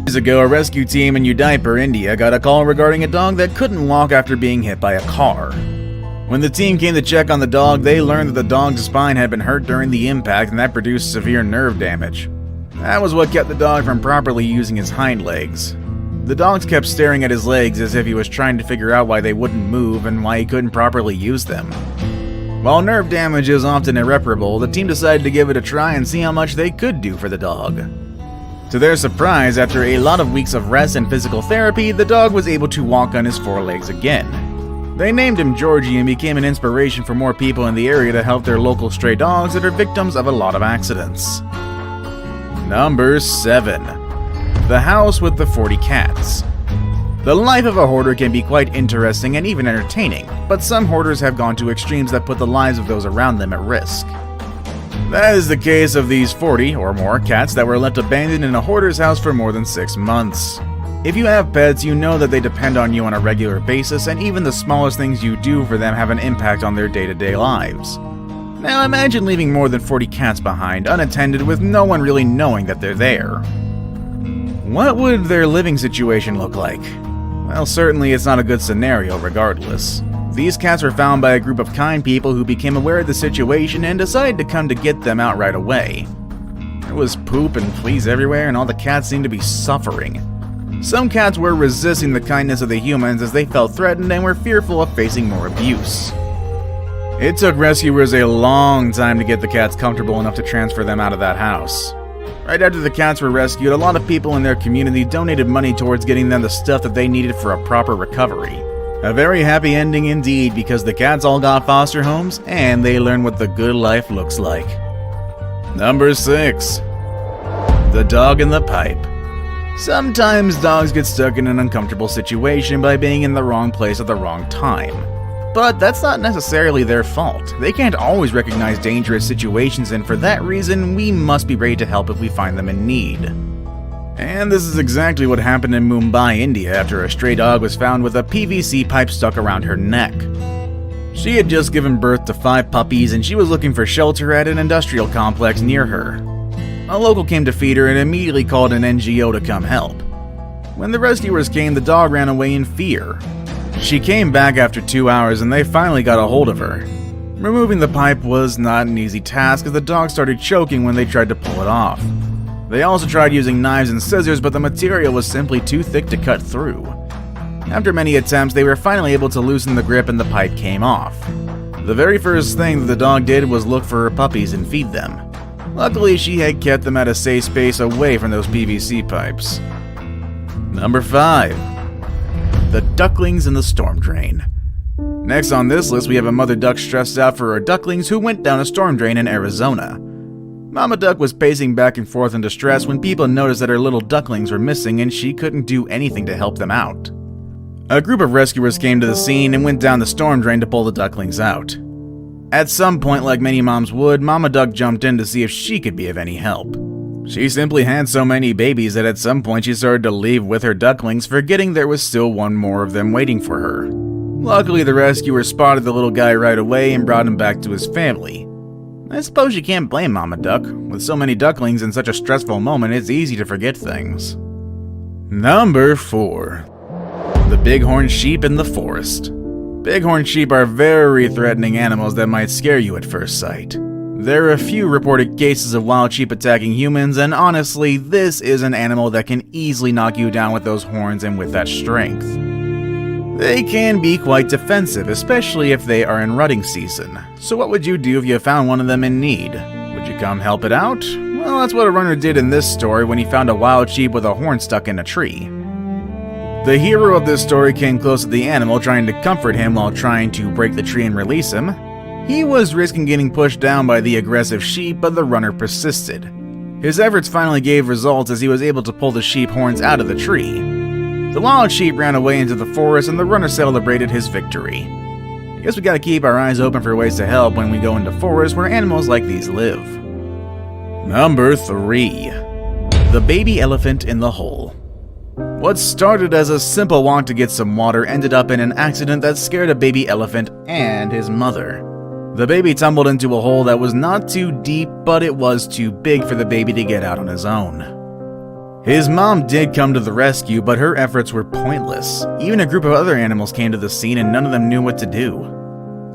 Years ago, a rescue team in Udaipur, India got a call regarding a dog that couldn't walk after being hit by a car. When the team came to check on the dog, they learned that the dog's spine had been hurt during the impact and that produced severe nerve damage. That was what kept the dog from properly using his hind legs. The dogs kept staring at his legs as if he was trying to figure out why they wouldn't move and why he couldn't properly use them. While nerve damage is often irreparable, the team decided to give it a try and see how much they could do for the dog. To their surprise, after a lot of weeks of rest and physical therapy, the dog was able to walk on his four legs again. They named him Georgie and became an inspiration for more people in the area to help their local stray dogs that are victims of a lot of accidents. Number 7. The House with the 40 Cats. The life of a hoarder can be quite interesting and even entertaining, but some hoarders have gone to extremes that put the lives of those around them at risk. That is the case of these 40 or more cats that were left abandoned in a hoarder's house for more than 6 months. If you have pets, you know that they depend on you on a regular basis, and even the smallest things you do for them have an impact on their day-to-day lives. Now imagine leaving more than 40 cats behind, unattended, with no one really knowing that they're there. What would their living situation look like? Well, certainly it's not a good scenario regardless. These cats were found by a group of kind people who became aware of the situation and decided to come to get them out right away. There was poop and fleas everywhere, and all the cats seemed to be suffering. Some cats were resisting the kindness of the humans as they felt threatened and were fearful of facing more abuse. It took rescuers a long time to get the cats comfortable enough to transfer them out of that house. Right after the cats were rescued, a lot of people in their community donated money towards getting them the stuff that they needed for a proper recovery. A very happy ending indeed, because the cats all got foster homes and they learned what the good life looks like. Number 6. The Dog in the Pipe. Sometimes dogs get stuck in an uncomfortable situation by being in the wrong place at the wrong time. But that's not necessarily their fault. They can't always recognize dangerous situations, and for that reason, we must be ready to help if we find them in need. And this is exactly what happened in Mumbai, India, after a stray dog was found with a PVC pipe stuck around her neck. She had just given birth to 5 puppies and she was looking for shelter at an industrial complex near her. A local came to feed her and immediately called an NGO to come help. When the rescuers came, the dog ran away in fear. She came back after 2 hours and they finally got a hold of her. Removing the pipe was not an easy task as the dog started choking when they tried to pull it off. They also tried using knives and scissors, but the material was simply too thick to cut through. After many attempts, they were finally able to loosen the grip and the pipe came off. The very first thing that the dog did was look for her puppies and feed them. Luckily, she had kept them at a safe space away from those PVC pipes. Number 5. The ducklings in the storm drain. Next on this list, we have a mother duck stressed out for her ducklings who went down a storm drain in Arizona. Mama Duck was pacing back and forth in distress when people noticed that her little ducklings were missing and she couldn't do anything to help them out. A group of rescuers came to the scene and went down the storm drain to pull the ducklings out. At some point, like many moms would, Mama Duck jumped in to see if she could be of any help. She simply had so many babies that at some point she started to leave with her ducklings, forgetting there was still one more of them waiting for her. Luckily, the rescuers spotted the little guy right away and brought him back to his family. I suppose you can't blame Mama Duck. With so many ducklings in such a stressful moment, it's easy to forget things. Number 4. The bighorn sheep in the forest. Bighorn sheep are very threatening animals that might scare you at first sight. There are a few reported cases of wild sheep attacking humans, and honestly, this is an animal that can easily knock you down with those horns and with that strength. They can be quite defensive, especially if they are in rutting season. So what would you do if you found one of them in need? Would you come help it out? Well, that's what a runner did in this story when he found a wild sheep with a horn stuck in a tree. The hero of this story came close to the animal, trying to comfort him while trying to break the tree and release him. He was risking getting pushed down by the aggressive sheep, but the runner persisted. His efforts finally gave results as he was able to pull the sheep horns out of the tree. The wild sheep ran away into the forest and the runner celebrated his victory. I guess we gotta keep our eyes open for ways to help when we go into forests where animals like these live. Number 3. The baby elephant in the hole. What started as a simple want to get some water ended up in an accident that scared a baby elephant and his mother. The baby tumbled into a hole that was not too deep, but it was too big for the baby to get out on his own. His mom did come to the rescue, but her efforts were pointless. Even a group of other animals came to the scene and none of them knew what to do.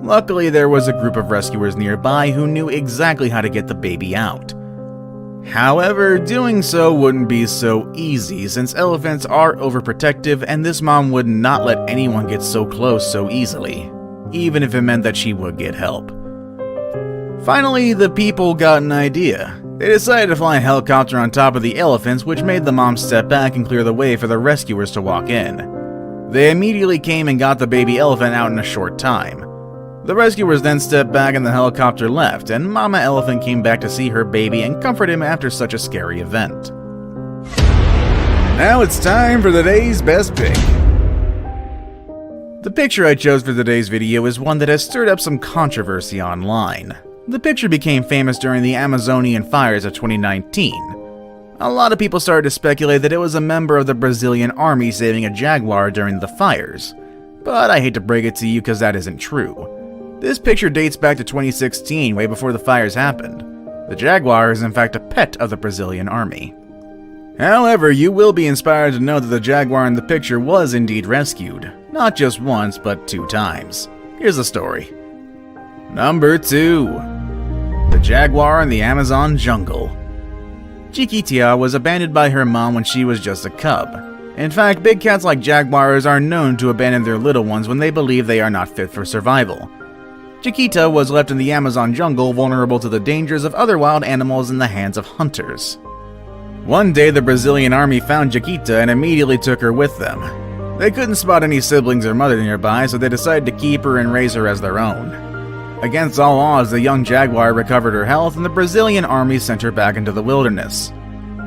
Luckily, there was a group of rescuers nearby who knew exactly how to get the baby out. However, doing so wouldn't be so easy since elephants are overprotective and this mom would not let anyone get so close so easily, even if it meant that she would get help. Finally, the people got an idea. They decided to fly a helicopter on top of the elephants, which made the mom step back and clear the way for the rescuers to walk in. They immediately came and got the baby elephant out in a short time. The rescuers then stepped back and the helicopter left, and Mama Elephant came back to see her baby and comfort him after such a scary event. Now it's time for the day's best pick. The picture I chose for today's video is one that has stirred up some controversy online. The picture became famous during the Amazonian fires of 2019. A lot of people started to speculate that it was a member of the Brazilian army saving a jaguar during the fires. But I hate to break it to you because that isn't true. This picture dates back to 2016, way before the fires happened. The jaguar is in fact a pet of the Brazilian army. However, you will be inspired to know that the jaguar in the picture was indeed rescued. Not just once, but 2 times. Here's the story. Number 2. The jaguar in the Amazon jungle. Chiquita was abandoned by her mom when she was just a cub. In fact, big cats like jaguars are known to abandon their little ones when they believe they are not fit for survival. Chiquita was left in the Amazon jungle, vulnerable to the dangers of other wild animals in the hands of hunters. One day, the Brazilian army found Chiquita and immediately took her with them. They couldn't spot any siblings or mother nearby, so they decided to keep her and raise her as their own. Against all odds, the young jaguar recovered her health and the Brazilian army sent her back into the wilderness.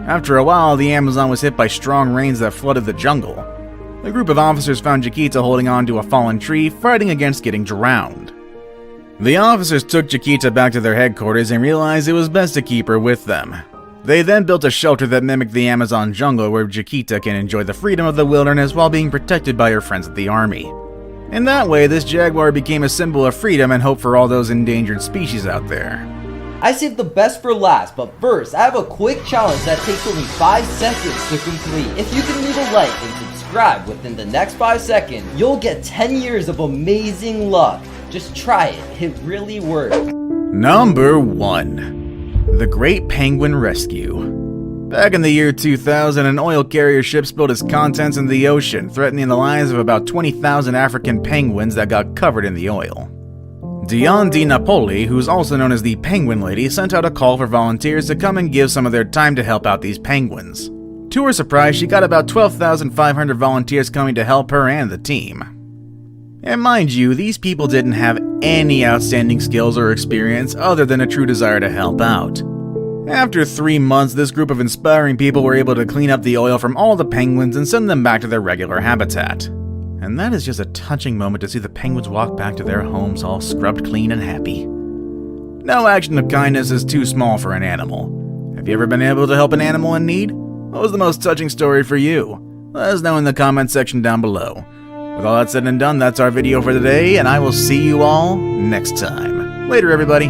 After a while, the Amazon was hit by strong rains that flooded the jungle. A group of officers found Chiquita holding on to a fallen tree, fighting against getting drowned. The officers took Chiquita back to their headquarters and realized it was best to keep her with them. They then built a shelter that mimicked the Amazon jungle where Chiquita can enjoy the freedom of the wilderness while being protected by her friends at the army. In that way, this jaguar became a symbol of freedom and hope for all those endangered species out there. I saved the best for last, but first, I have a quick challenge that takes only 5 seconds to complete. If you can leave a like and subscribe within the next 5 seconds, you'll get 10 years of amazing luck. Just try it, it really works. Number 1. The Great Penguin Rescue. Back in the year 2000, an oil carrier ship spilled its contents in the ocean, threatening the lives of about 20,000 African penguins that got covered in the oil. Dion Di Napoli, who's also known as the Penguin Lady, sent out a call for volunteers to come and give some of their time to help out these penguins. To her surprise, she got about 12,500 volunteers coming to help her and the team. And mind you, these people didn't have any outstanding skills or experience other than a true desire to help out. After 3 months, this group of inspiring people were able to clean up the oil from all the penguins and send them back to their regular habitat. And that is just a touching moment to see the penguins walk back to their homes all scrubbed clean and happy. No action of kindness is too small for an animal. Have you ever been able to help an animal in need? What was the most touching story for you? Let us know in the comments section down below. With all that said and done, that's our video for today, and I will see you all next time. Later, everybody.